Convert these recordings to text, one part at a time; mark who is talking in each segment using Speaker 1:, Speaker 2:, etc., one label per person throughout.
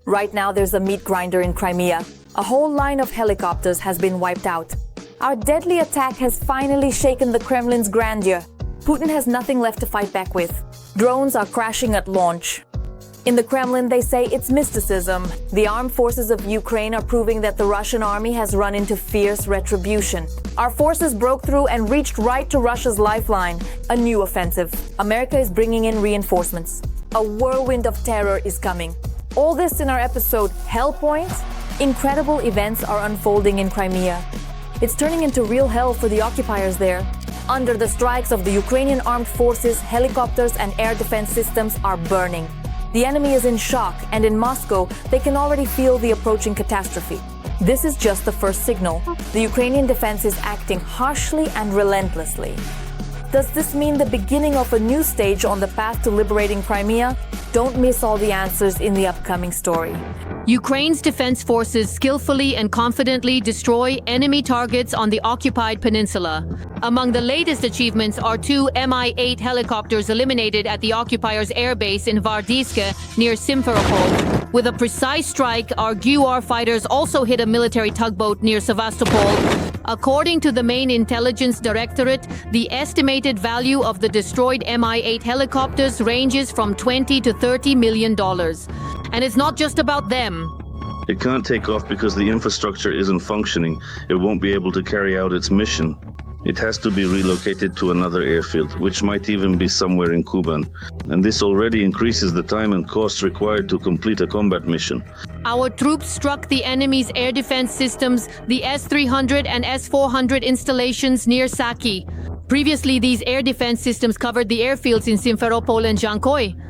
Speaker 1: Right now, there's a meat grinder in Crimea. A whole line of helicopters has been wiped out. Our deadly attack has finally shaken the Kremlin's grandeur. Putin has nothing left to fight back with. Drones are crashing at launch. In the Kremlin, they say it's mysticism. The armed forces of Ukraine are proving that the Russian army has run into fierce retribution. Our forces broke through and reached right to Russia's lifeline. A new offensive. America is bringing in reinforcements. A whirlwind of terror is coming. All this in our episode, Hellpoint? Incredible events are unfolding in Crimea. It's turning into real hell for the occupiers there. Under the strikes of the Ukrainian armed forces, helicopters and air defense systems are burning. The enemy is in shock, and in Moscow, they can already feel the approaching catastrophe. This is just the first signal. The Ukrainian defense is acting harshly and relentlessly. Does this mean the beginning of a new stage on the path to liberating Crimea? Don't miss all the answers in the upcoming story.
Speaker 2: Ukraine's defense forces skillfully and confidently destroy enemy targets on the occupied peninsula. Among the latest achievements are 2 Mi-8 helicopters eliminated at the occupiers' airbase in Vardiska near Simferopol. With a precise strike, our GUR fighters also hit a military tugboat near Sevastopol. According to the main intelligence directorate, the estimated value of the destroyed Mi-8 helicopters ranges from $20 to $30 million. And it's not just about them.
Speaker 3: It can't take off because the infrastructure isn't functioning. It won't be able to carry out its mission. It has to be relocated to another airfield, which might even be somewhere in Kuban. And this already increases the time and costs required to complete a combat mission.
Speaker 2: Our troops struck the enemy's air defense systems, the S-300 and S-400 installations near Saki. Previously, these air defense systems covered the airfields in Simferopol and Zhankoy.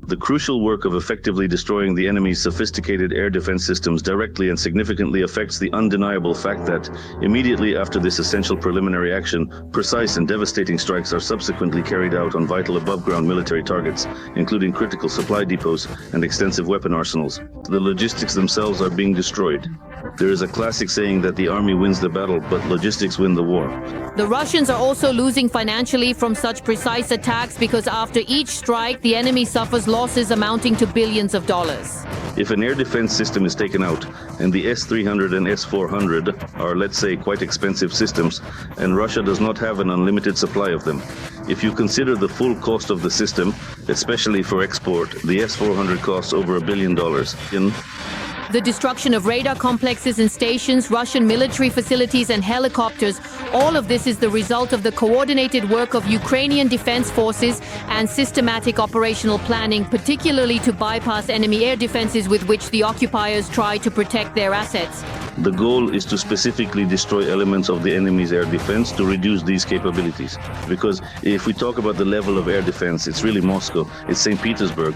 Speaker 3: The crucial work of effectively destroying the enemy's sophisticated air defense systems directly and significantly affects the undeniable fact that, immediately after this essential preliminary action, precise and devastating strikes are subsequently carried out on vital above-ground military targets, including critical supply depots and extensive weapon arsenals. The logistics themselves are being destroyed. There is a classic saying that the army wins the battle, but logistics win the war.
Speaker 2: The Russians are also losing financially from such precise attacks because after each strike, the enemy suffers losses amounting to billions of dollars.
Speaker 3: If an air defense system is taken out, and the S-300 and S-400 are, let's say, quite expensive systems, and Russia does not have an unlimited supply of them, if you consider the full cost of the system, especially for export, the S-400 costs over $1 billion.
Speaker 2: The destruction of radar complexes and stations, Russian military facilities and helicopters, all of this is the result of the coordinated work of Ukrainian defense forces and systematic operational planning, particularly to bypass enemy air defenses with which the occupiers try to protect their assets.
Speaker 3: The goal is to specifically destroy elements of the enemy's air defense to reduce these capabilities. Because if we talk about the level of air defense, it's really Moscow, it's St. Petersburg.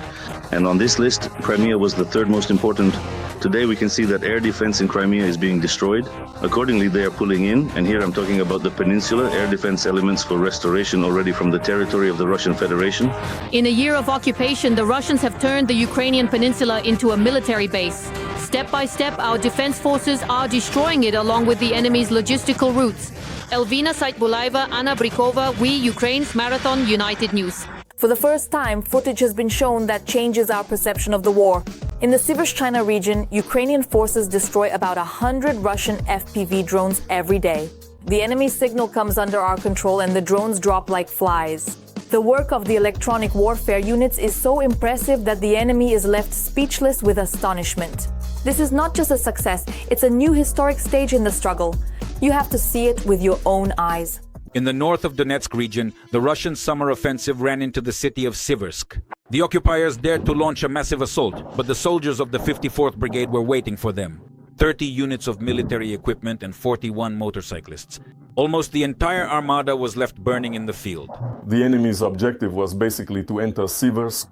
Speaker 3: And on this list, Crimea was the third most important. Today we can see that air defense in Crimea is being destroyed. Accordingly, they are pulling in, and here I'm talking about the peninsula, air defense elements for restoration already from the territory of the Russian Federation.
Speaker 2: In a year of occupation, the Russians have turned the Ukrainian peninsula into a military base. Step by step, our defense forces are destroying it along with the enemy's logistical routes. Elvina Saitbulaeva, Anna Brikova, We, Ukraine's Marathon United News.
Speaker 1: For the first time, footage has been shown that changes our perception of the war. In the Sivershchina region, Ukrainian forces destroy about 100 Russian FPV drones every day. The enemy signal comes under our control and the drones drop like flies. The work of the electronic warfare units is so impressive that the enemy is left speechless with astonishment. This is not just a success, it's a new historic stage in the struggle. You have to see it with your own eyes.
Speaker 4: In the north of Donetsk region, the Russian summer offensive ran into the city of Siversk. The occupiers dared to launch a massive assault, but the soldiers of the 54th Brigade were waiting for them. 30 units of military equipment and 41 motorcyclists. Almost the entire armada was left burning in the field.
Speaker 5: The enemy's objective was basically to enter Siversk.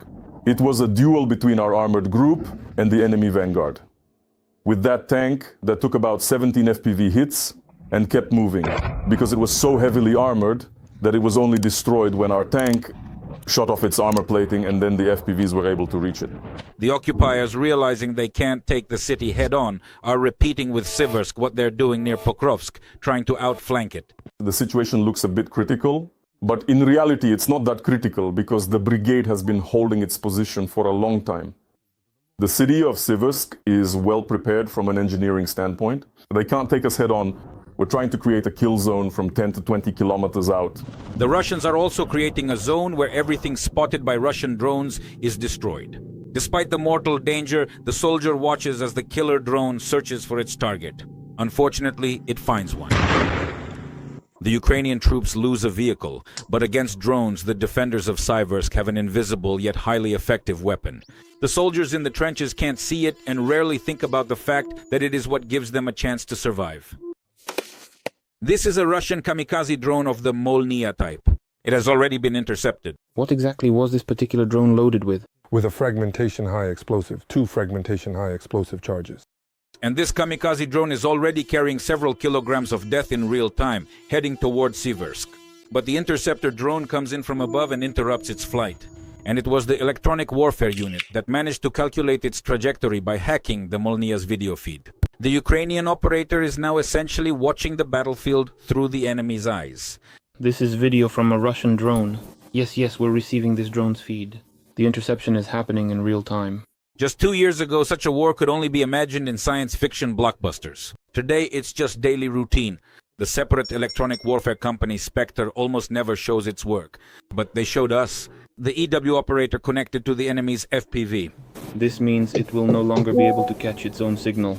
Speaker 5: It was a duel between our armored group and the enemy vanguard. With that tank that took about 17 FPV hits and kept moving, because it was so heavily armored that it was only destroyed when our tank shot off its armor plating and then the FPVs were able to reach it.
Speaker 4: The occupiers, realizing they can't take the city head-on, are repeating with Siversk what they're doing near Pokrovsk, trying to outflank it.
Speaker 5: The situation looks a bit critical, but in reality it's not that critical because the brigade has been holding its position for a long time. The city of Siversk is well prepared from an engineering standpoint. They can't take us head on. We're trying to create a kill zone from 10 to 20 kilometers out.
Speaker 4: The Russians are also creating a zone where everything spotted by Russian drones is destroyed. Despite the mortal danger, the soldier watches as the killer drone searches for its target. Unfortunately, it finds one. The Ukrainian troops lose a vehicle, but against drones, the defenders of Siversk have an invisible yet highly effective weapon. The soldiers in the trenches can't see it and rarely think about the fact that it is what gives them a chance to survive. This is a Russian kamikaze drone of the Molniya type. It has already been intercepted.
Speaker 6: What exactly was this particular drone loaded with?
Speaker 7: With a fragmentation high explosive, 2 fragmentation high explosive charges.
Speaker 4: And this kamikaze drone is already carrying several kilograms of death in real time, heading towards Siversk. But the interceptor drone comes in from above and interrupts its flight. And it was the electronic warfare unit that managed to calculate its trajectory by hacking the Molniya's video feed. The Ukrainian operator is now essentially watching the battlefield through the enemy's eyes.
Speaker 6: This is video from a Russian drone. Yes, we're receiving this drone's feed. The interception is happening in real time.
Speaker 4: Just 2 years ago, such a war could only be imagined in science fiction blockbusters. Today, it's just daily routine. The separate electronic warfare company Spectre almost never shows its work. But they showed us. The EW operator connected to the enemy's FPV.
Speaker 6: This means it will no longer be able to catch its own signal.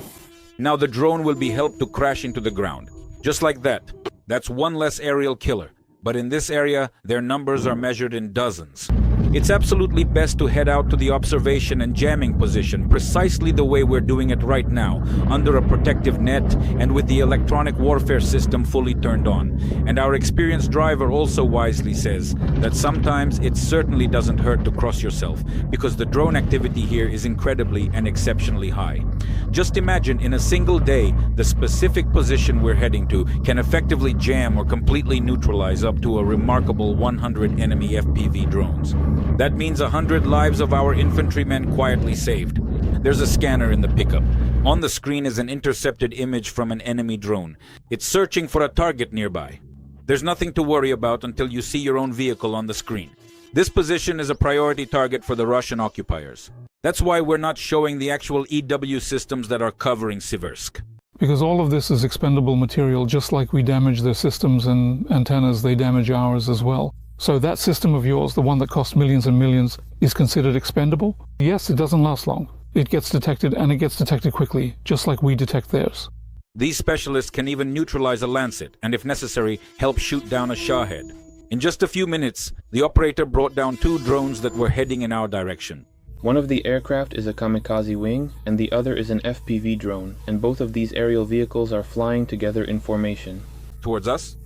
Speaker 4: Now the drone will be helped to crash into the ground. Just like that. That's one less aerial killer. But in this area, their numbers are measured in dozens. It's absolutely best to head out to the observation and jamming position, precisely the way we're doing it right now, under a protective net and with the electronic warfare system fully turned on. And our experienced driver also wisely says that sometimes it certainly doesn't hurt to cross yourself, because the drone activity here is incredibly and exceptionally high. Just imagine in a single day, the specific position we're heading to can effectively jam or completely neutralize up to a remarkable 100 enemy FPV drones. That means 100 lives of our infantrymen quietly saved. There's a scanner in the pickup. On the screen is an intercepted image from an enemy drone. It's searching for a target nearby. There's nothing to worry about until you see your own vehicle on the screen. This position is a priority target for the Russian occupiers. That's why we're not showing the actual EW systems that are covering Siversk.
Speaker 8: Because all of this is expendable material. Just like we damage their systems and antennas, they damage ours as well. So that system of yours, the one that costs millions and millions, is considered expendable? Yes, it doesn't last long. It gets detected, and it gets detected quickly, just like we detect theirs.
Speaker 4: These specialists can even neutralize a Lancet, and if necessary, help shoot down a Shahhed. In just a few minutes, the operator brought down 2 drones that were heading in our direction.
Speaker 6: One of the aircraft is a kamikaze wing, and the other is an FPV drone, and both of these aerial vehicles are flying together in formation.
Speaker 4: Towards us?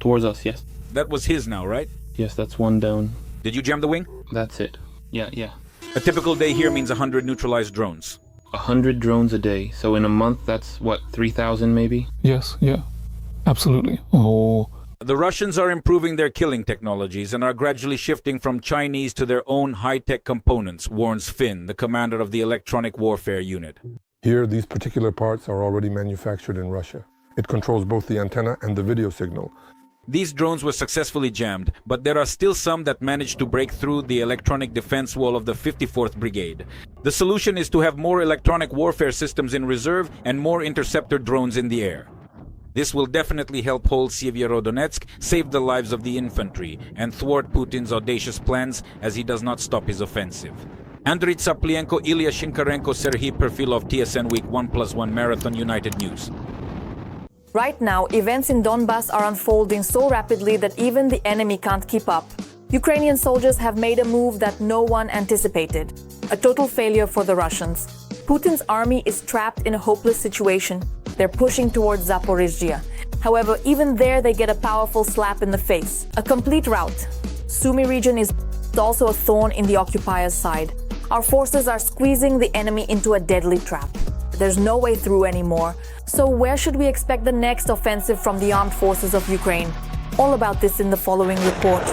Speaker 6: Towards us, yes.
Speaker 4: That was his now, right?
Speaker 6: Yes, that's one down.
Speaker 4: Did you jam the wing?
Speaker 6: That's it. Yeah.
Speaker 4: A typical day here means 100 neutralized drones.
Speaker 6: 100 drones a day, so in a month that's, what, 3,000 maybe?
Speaker 8: Yes, yeah. Absolutely. Oh.
Speaker 4: The Russians are improving their killing technologies and are gradually shifting from Chinese to their own high-tech components, warns Finn, the commander of the electronic warfare unit.
Speaker 7: Here, these particular parts are already manufactured in Russia. It controls both the antenna and the video signal.
Speaker 4: These drones were successfully jammed, but there are still some that managed to break through the electronic defense wall of the 54th Brigade. The solution is to have more electronic warfare systems in reserve and more interceptor drones in the air. This will definitely help hold Severodonetsk, save the lives of the infantry, and thwart Putin's audacious plans as he does not stop his offensive. Andriy Tsaplienko, Ilya Shinkarenko, Serhiy Perfilov, TSN Week 1+1 Marathon, United News.
Speaker 1: Right now, events in Donbas are unfolding so rapidly that even the enemy can't keep up. Ukrainian soldiers have made a move that no one anticipated. A total failure for the Russians. Putin's army is trapped in a hopeless situation. They're pushing towards Zaporizhzhia. However, even there they get a powerful slap in the face. A complete rout. Sumy region is also a thorn in the occupiers' side. Our forces are squeezing the enemy into a deadly trap. There's no way through anymore. So where should we expect the next offensive from the armed forces of Ukraine? All about this in the following report.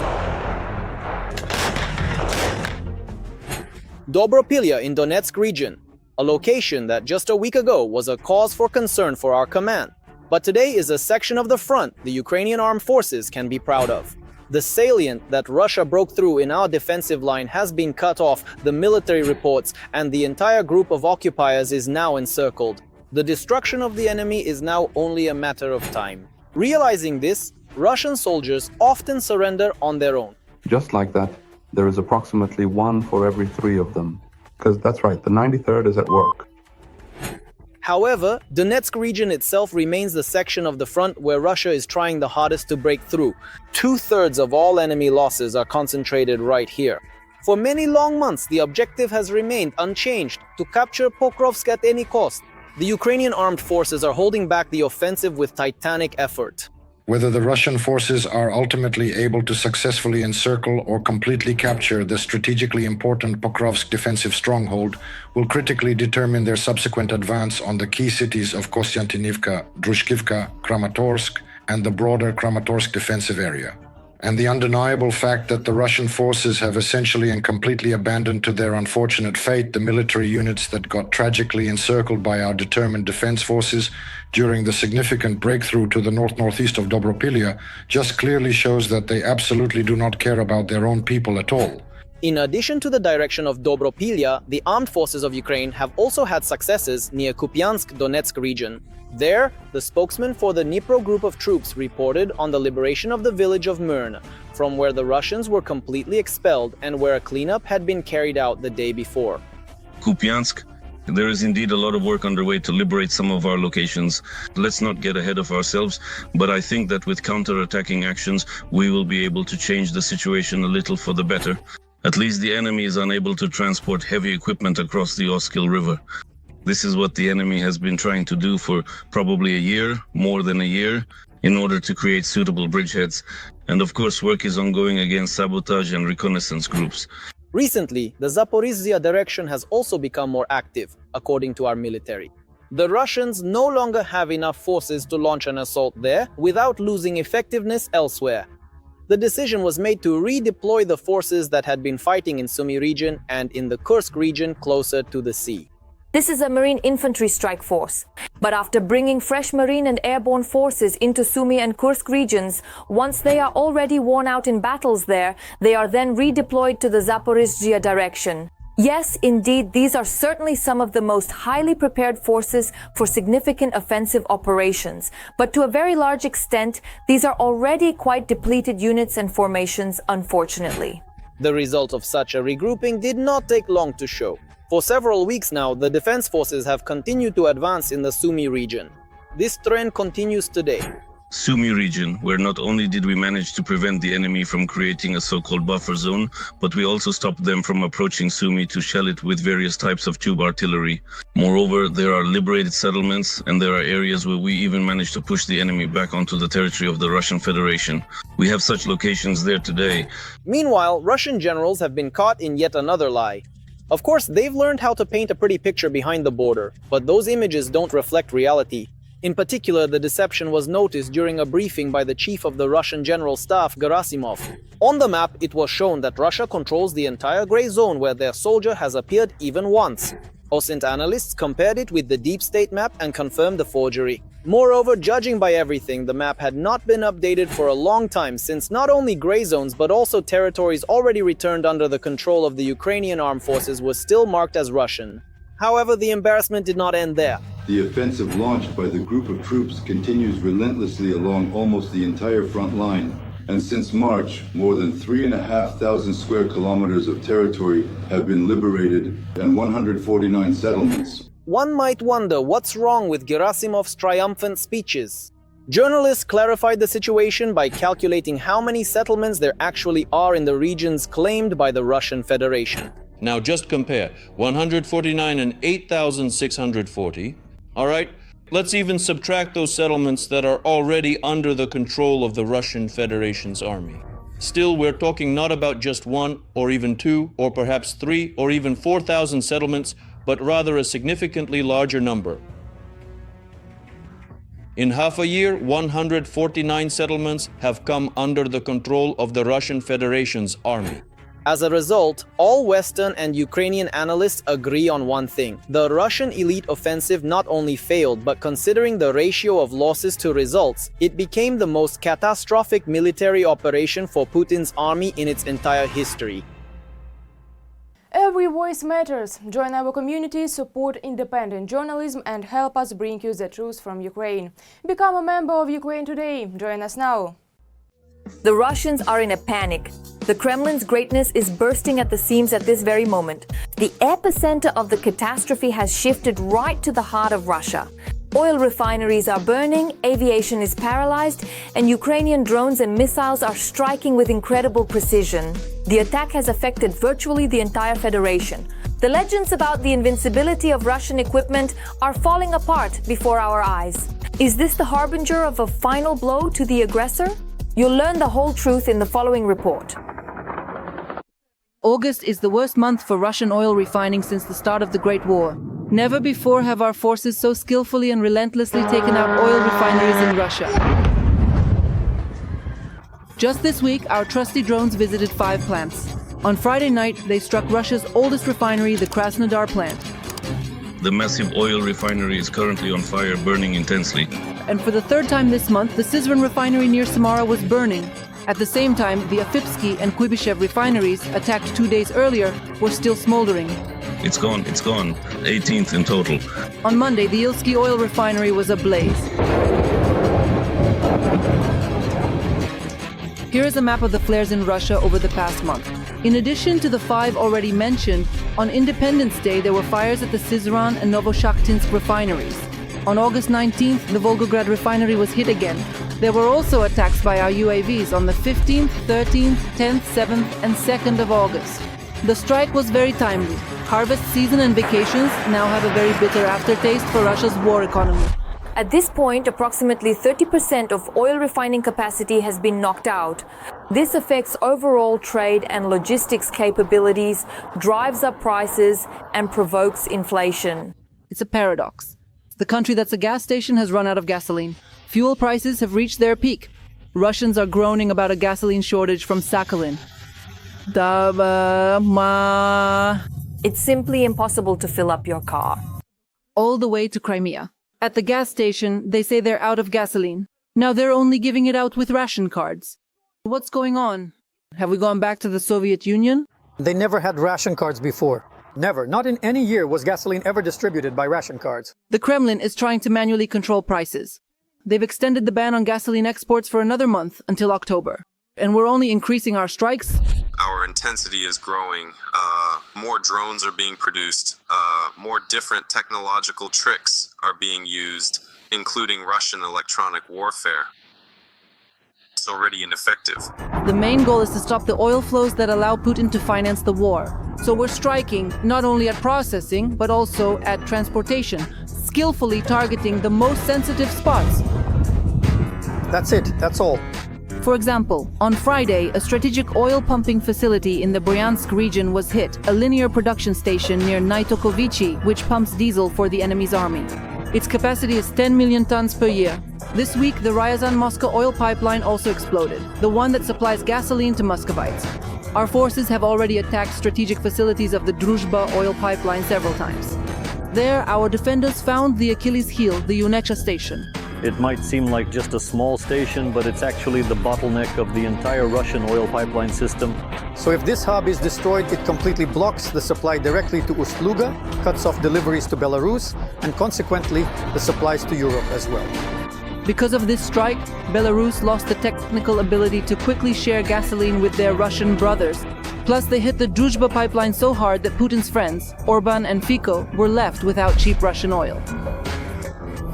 Speaker 9: Dobropilya in Donetsk region, a location that just a week ago was a cause for concern for our command. But today is a section of the front the Ukrainian armed forces can be proud of. The salient that Russia broke through in our defensive line has been cut off, the military reports, and the entire group of occupiers is now encircled. The destruction of the enemy is now only a matter of time. Realizing this, Russian soldiers often surrender on their own.
Speaker 10: Just like that, there is approximately 1 for every 3 of them. Because that's right, the 93rd is at work.
Speaker 9: However, Donetsk region itself remains the section of the front where Russia is trying the hardest to break through. 2/3 of all enemy losses are concentrated right here. For many long months, the objective has remained unchanged, to capture Pokrovsk at any cost. The Ukrainian armed forces are holding back the offensive with titanic effort.
Speaker 11: Whether the Russian forces are ultimately able to successfully encircle or completely capture the strategically important Pokrovsk defensive stronghold will critically determine their subsequent advance on the key cities of Kostiantynivka, Drushkivka, Kramatorsk, and the broader Kramatorsk defensive area. And the undeniable fact that the Russian forces have essentially and completely abandoned to their unfortunate fate the military units that got tragically encircled by our determined defense forces during the significant breakthrough to the north-northeast of Dobropilya just clearly shows that they absolutely do not care about their own people at all.
Speaker 9: In addition to the direction of Dobropilya, the armed forces of Ukraine have also had successes near Kupiansk, Donetsk region. There, the spokesman for the Dnipro group of troops reported on the liberation of the village of Myrn, from where the Russians were completely expelled and where a cleanup had been carried out the day before.
Speaker 3: Kupiansk, there is indeed a lot of work underway to liberate some of our locations. Let's not get ahead of ourselves, but I think that with counter-attacking actions, we will be able to change the situation a little for the better. At least the enemy is unable to transport heavy equipment across the Oskil River. This is what the enemy has been trying to do for probably a year, more than a year, in order to create suitable bridgeheads. And of course, work is ongoing against sabotage and reconnaissance groups.
Speaker 9: Recently, the Zaporizhzhia direction has also become more active, according to our military. The Russians no longer have enough forces to launch an assault there without losing effectiveness elsewhere. The decision was made to redeploy the forces that had been fighting in Sumy region and in the Kursk region closer to the sea.
Speaker 1: This is a Marine infantry strike force. But after bringing fresh Marine and airborne forces into Sumy and Kursk regions, once they are already worn out in battles there, they are then redeployed to the Zaporizhzhia direction. Yes, indeed, these are certainly some of the most highly prepared forces for significant offensive operations. But to a very large extent, these are already quite depleted units and formations, unfortunately.
Speaker 9: The result of such a regrouping did not take long to show. For several weeks now, the defense forces have continued to advance in the Sumy region. This trend continues today.
Speaker 3: Sumy region, where not only did we manage to prevent the enemy from creating a so-called buffer zone, but we also stopped them from approaching Sumy to shell it with various types of tube artillery. Moreover, there are liberated settlements, and there are areas where we even managed to push the enemy back onto the territory of the Russian Federation. We have such locations there today.
Speaker 9: Meanwhile, Russian generals have been caught in yet another lie. Of course, they've learned how to paint a pretty picture behind the border, but those images don't reflect reality. In particular, the deception was noticed during a briefing by the chief of the Russian General Staff, Gerasimov. On the map, it was shown that Russia controls the entire gray zone where their soldier has appeared even once. OSINT analysts compared it with the deep state map and confirmed the forgery. Moreover, judging by everything, the map had not been updated for a long time, since not only gray zones but also territories already returned under the control of the Ukrainian armed forces were still marked as Russian. However, the embarrassment did not end there.
Speaker 12: The offensive launched by the group of troops continues relentlessly along almost the entire front line, and since March, more than 3,500 square kilometers of territory have been liberated and 149 settlements.
Speaker 9: One might wonder what's wrong with Gerasimov's triumphant speeches. Journalists clarified the situation by calculating how many settlements there actually are in the regions claimed by the Russian Federation.
Speaker 13: Now just compare 149 and 8,640. All right, let's even subtract those settlements that are already under the control of the Russian Federation's army. Still, we're talking not about just 1 or even 2 or perhaps 3 or even 4,000 settlements, but rather a significantly larger number. In half a year, 149 settlements have come under the control of the Russian Federation's army.
Speaker 9: As a result, all Western and Ukrainian analysts agree on one thing. The Russian elite offensive not only failed, but considering the ratio of losses to results, it became the most catastrophic military operation for Putin's army in its entire history.
Speaker 14: Every voice matters. Join our community, support independent journalism and help us bring you the truth from Ukraine. Become a member of Ukraine today. Join us now.
Speaker 1: The Russians are in a panic. The Kremlin's greatness is bursting at the seams at this very moment. The epicenter of the catastrophe has shifted right to the heart of Russia. Oil refineries are burning, aviation is paralyzed, and Ukrainian drones and missiles are striking with incredible precision. The attack has affected virtually the entire federation. The legends about the invincibility of Russian equipment are falling apart before our eyes. Is this the harbinger of a final blow to the aggressor? You'll learn the whole truth in the following report.
Speaker 15: August is the worst month for Russian oil refining since the start of the Great War. Never before have our forces so skillfully and relentlessly taken out oil refineries in Russia. Just this week, our trusty drones visited 5 plants. On Friday night, they struck Russia's oldest refinery, the Krasnodar plant.
Speaker 3: The massive oil refinery is currently on fire, burning intensely.
Speaker 15: And for the 3rd time this month, the Syzran refinery near Samara was burning. At the same time, the Afipsky and Kuibyshev refineries, attacked 2 days earlier, were still smoldering.
Speaker 3: It's gone. 18th in total.
Speaker 15: On Monday, the Ilsky oil refinery was ablaze. Here is a map of the flares in Russia over the past month. In addition to the 5 already mentioned, on Independence Day there were fires at the Syzran and Novoshakhtinsk refineries. On August 19th, the Volgograd refinery was hit again. There were also attacks by our UAVs on the 15th, 13th, 10th, 7th and 2nd of August. The strike was very timely. Harvest season and vacations now have a very bitter aftertaste for Russia's war economy.
Speaker 1: At this point, approximately 30% of oil refining capacity has been knocked out. This affects overall trade and logistics capabilities, drives up prices, and provokes inflation.
Speaker 15: It's a paradox. The country that's a gas station has run out of gasoline. Fuel prices have reached their peak. Russians are groaning about a gasoline shortage from Sakhalin.
Speaker 1: It's simply impossible to fill up your car.
Speaker 15: All the way to Crimea. At the gas station, they say they're out of gasoline. Now they're only giving it out with ration cards. What's going on? Have we gone back to the Soviet Union?
Speaker 16: They never had ration cards before. Never. Not in any year was gasoline ever distributed by ration cards.
Speaker 15: The Kremlin is trying to manually control prices. They've extended the ban on gasoline exports for another month until October. And we're only increasing our strikes.
Speaker 17: Our intensity is growing. More drones are being produced. More different technological tricks are being used, including Russian electronic warfare. It's already ineffective.
Speaker 15: The main goal is to stop the oil flows that allow Putin to finance the war. So we're striking not only at processing, but also at transportation, skillfully targeting the most sensitive spots.
Speaker 16: That's it. That's all.
Speaker 15: For example, on Friday, a strategic oil pumping facility in the Bryansk region was hit, a linear production station near Naitokovichi, which pumps diesel for the enemy's army. Its capacity is 10 million tons per year. This week, the Ryazan-Moscow oil pipeline also exploded, the one that supplies gasoline to Muscovites. Our forces have already attacked strategic facilities of the Druzhba oil pipeline several times. There, our defenders found the Achilles heel, the Unecha station.
Speaker 18: It might seem like just a small station, but it's actually the bottleneck of the entire Russian oil pipeline system.
Speaker 16: So if this hub is destroyed, it completely blocks the supply directly to Ust-Luga, cuts off deliveries to Belarus, and consequently, the supplies to Europe as well.
Speaker 15: Because of this strike, Belarus lost the technical ability to quickly share gasoline with their Russian brothers. Plus, they hit the Druzhba pipeline so hard that Putin's friends, Orban and Fico, were left without cheap Russian oil.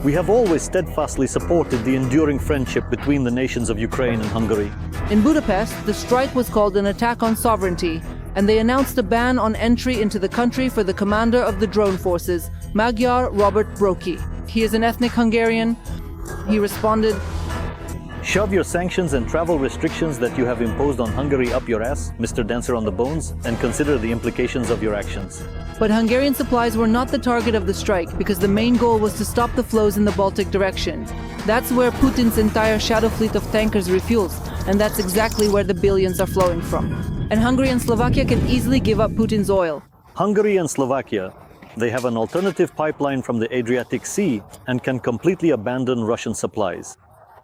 Speaker 18: We have always steadfastly supported the enduring friendship between the nations of Ukraine and Hungary.
Speaker 15: In Budapest, the strike was called an attack on sovereignty, and they announced a ban on entry into the country for the commander of the drone forces, Magyar Robert Broki. He is an ethnic Hungarian. He responded,
Speaker 18: "Shove your sanctions and travel restrictions that you have imposed on Hungary up your ass, Mr. Dancer on the Bones, and consider the implications of your actions."
Speaker 15: But Hungarian supplies were not the target of the strike because the main goal was to stop the flows in the Baltic direction. That's where Putin's entire shadow fleet of tankers refuels, and that's exactly where the billions are flowing from. And Hungary and Slovakia can easily give up Putin's oil.
Speaker 18: Hungary and Slovakia, they have an alternative pipeline from the Adriatic Sea and can completely abandon Russian supplies.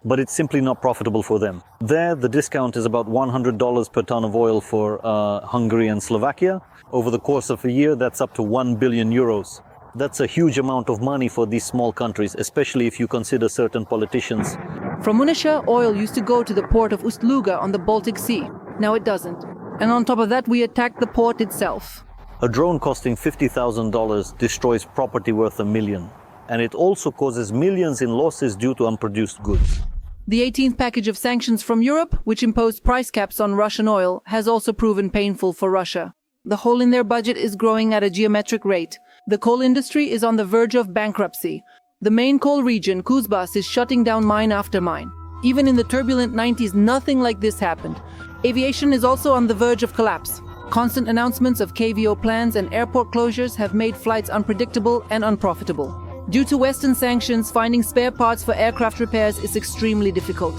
Speaker 18: But it's simply not profitable for them. There, the discount is about $100 per ton of oil for Hungary and Slovakia. Over the course of a year, that's up to 1 billion euros. That's a huge amount of money for these small countries, especially if you consider certain politicians.
Speaker 15: From Unisha, oil used to go to the port of Ust-Luga on the Baltic Sea. Now it doesn't. And on top of that, we attacked the port itself.
Speaker 18: A drone costing $50,000 destroys property worth $1 million. And it also causes millions in losses due to unproduced goods.
Speaker 15: The 18th package of sanctions from Europe, which imposed price caps on Russian oil, has also proven painful for Russia. The hole in their budget is growing at a geometric rate. The coal industry is on the verge of bankruptcy. The main coal region, Kuzbas, is shutting down mine after mine. Even in the turbulent 90s, nothing like this happened. Aviation is also on the verge of collapse. Constant announcements of KVO plans and airport closures have made flights unpredictable and unprofitable. Due to Western sanctions, finding spare parts for aircraft repairs is extremely difficult.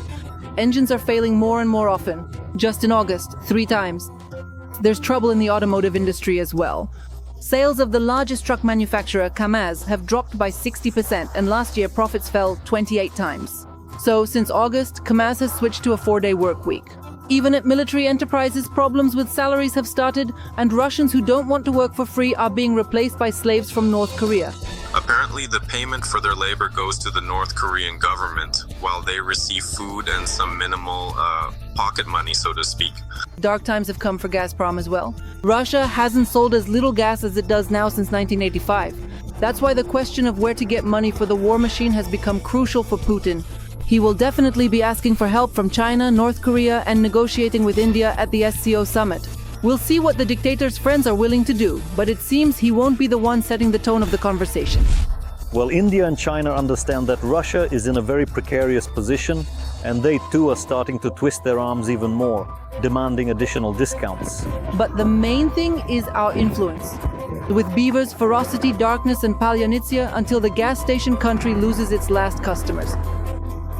Speaker 15: Engines are failing more and more often. Just in August, 3 times. There's trouble in the automotive industry as well. Sales of the largest truck manufacturer, Kamaz, have dropped by 60%, and last year profits fell 28 times. So, since August, Kamaz has switched to a 4-day work week. Even at military enterprises, problems with salaries have started, and Russians who don't want to work for free are being replaced by slaves from North Korea.
Speaker 17: Apparently, the payment for their labor goes to the North Korean government, while they receive food and some minimal pocket money, so to speak.
Speaker 15: Dark times have come for Gazprom as well. Russia hasn't sold as little gas as it does now since 1985. That's why the question of where to get money for the war machine has become crucial for Putin. He will definitely be asking for help from China, North Korea, and negotiating with India at the SCO summit. We'll see what the dictator's friends are willing to do, but it seems he won't be the one setting the tone of the conversation.
Speaker 18: Well, India and China understand that Russia is in a very precarious position, and they too are starting to twist their arms even more, demanding additional discounts.
Speaker 15: But the main thing is our influence. With Beaver's ferocity, darkness, and Palyanitsia until the gas station country loses its last customers.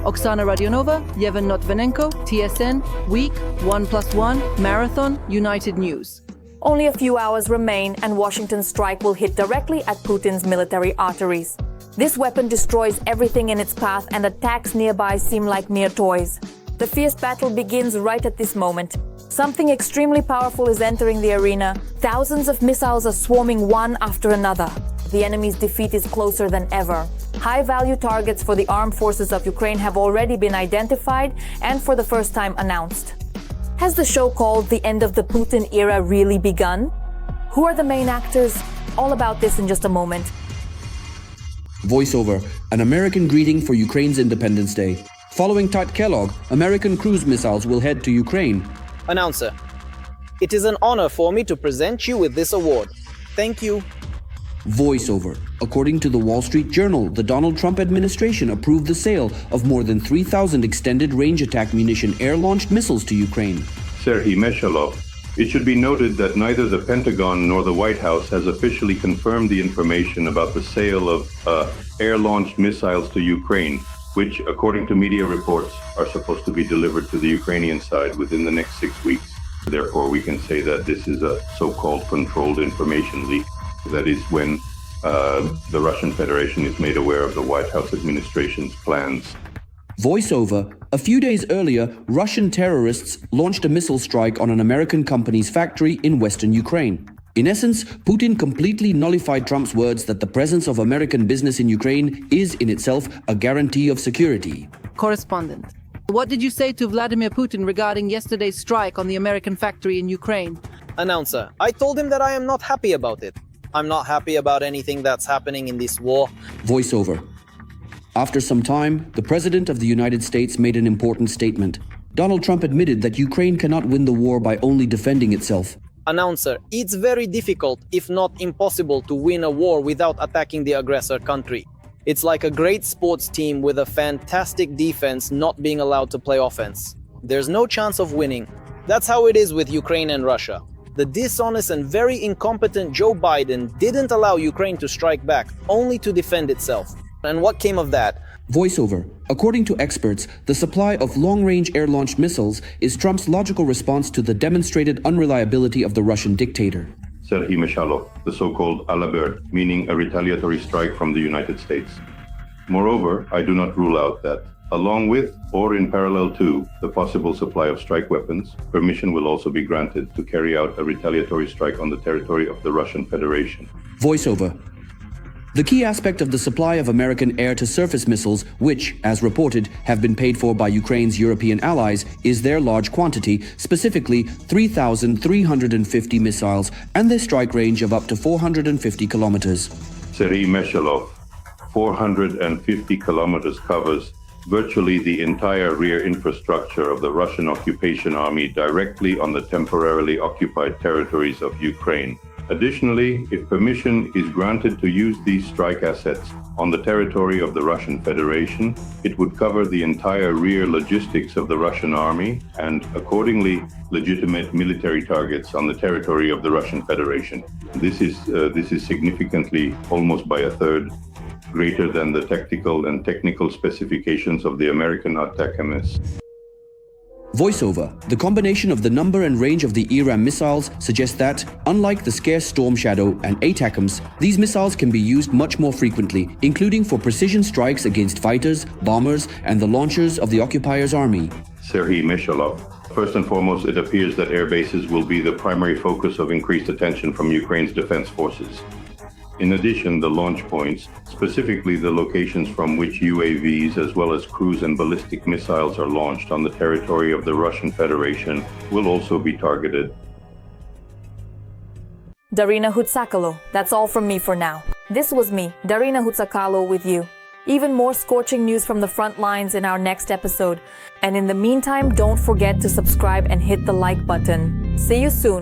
Speaker 15: Oksana Radionova, Yevhen Notvenenko, TSN, Week, 1+1, Marathon, United News.
Speaker 1: Only a few hours remain and Washington's strike will hit directly at Putin's military arteries. This weapon destroys everything in its path and attacks nearby seem like mere toys. The fierce battle begins right at this moment. Something extremely powerful is entering the arena. Thousands of missiles are swarming one after another. The enemy's defeat is closer than ever. High-value targets for the armed forces of Ukraine have already been identified and for the first time announced. Has the show called The End of the Putin Era really begun? Who are the main actors? All about this in just a moment.
Speaker 19: Voiceover, an American greeting for Ukraine's Independence Day. Following Todd Kellogg, American cruise missiles will head to Ukraine.
Speaker 9: Announcer, it is an honor for me to present you with this award. Thank you.
Speaker 19: Voiceover. According to the Wall Street Journal, the Donald Trump administration approved the sale of more than 3,000 extended range attack munition air-launched missiles to Ukraine.
Speaker 3: Serhiy Meshalov, it should be noted that neither the Pentagon nor the White House has officially confirmed the information about the sale of air-launched missiles to Ukraine, which, according to media reports, are supposed to be delivered to the Ukrainian side within the next 6 weeks. Therefore, we can say that this is a so-called controlled information leak. That is when the Russian Federation is made aware of the White House administration's plans.
Speaker 19: Voiceover. A few days earlier, Russian terrorists launched a missile strike on an American company's factory in western Ukraine. In essence, Putin completely nullified Trump's words that the presence of American business in Ukraine is in itself a guarantee of security.
Speaker 15: Correspondent, what did you say to Vladimir Putin regarding yesterday's strike on the American factory in Ukraine?
Speaker 9: Announcer, I told him that I am not happy about it. I'm not happy about anything that's happening in this war.
Speaker 19: Voiceover. After some time, the President of the United States made an important statement. Donald Trump admitted that Ukraine cannot win the war by only defending itself.
Speaker 9: Announcer, it's very difficult, if not impossible, to win a war without attacking the aggressor country. It's like a great sports team with a fantastic defense not being allowed to play offense. There's no chance of winning. That's how it is with Ukraine and Russia. The dishonest and very incompetent Joe Biden didn't allow Ukraine to strike back, only to defend itself. And what came of that?
Speaker 19: Voiceover. According to experts, the supply of long-range air-launched missiles is Trump's logical response to the demonstrated unreliability of the Russian dictator.
Speaker 12: Serhiy Meshalov, the so-called a la bird, meaning a retaliatory strike from the United States. Moreover, I do not rule out that, along with or in parallel to the possible supply of strike weapons, permission will also be granted to carry out a retaliatory strike on the territory of the Russian Federation.
Speaker 19: Voiceover. The key aspect of the supply of American air-to-surface missiles, which, as reported, have been paid for by Ukraine's European allies, is their large quantity, specifically 3,350 missiles and their strike range of up to 450 kilometers.
Speaker 12: Serhiy Meshalov, 450 kilometers covers virtually the entire rear infrastructure of the Russian occupation army directly on the temporarily occupied territories of Ukraine. Additionally, if permission is granted to use these strike assets on the territory of the Russian Federation, it would cover the entire rear logistics of the Russian army and, accordingly, legitimate military targets on the territory of the Russian Federation. This is significantly, almost by a third, greater than the tactical and technical specifications of the American ATACMS.
Speaker 19: Voiceover. The combination of the number and range of the ERAM missiles suggests that, unlike the scarce Storm Shadow and ATACMS, these missiles can be used much more frequently, including for precision strikes against fighters, bombers, and the launchers of the occupier's army.
Speaker 12: Serhiy Meshalov. First and foremost, it appears that air bases will be the primary focus of increased attention from Ukraine's defense forces. In addition, the launch points, specifically the locations from which UAVs as well as cruise and ballistic missiles are launched on the territory of the Russian Federation, will also be targeted.
Speaker 1: Darina Hutsakalo, that's all from me for now. This was me, Darina Hutsakalo, with you. Even more scorching news from the front lines in our next episode. And in the meantime, don't forget to subscribe and hit the like button. See you soon.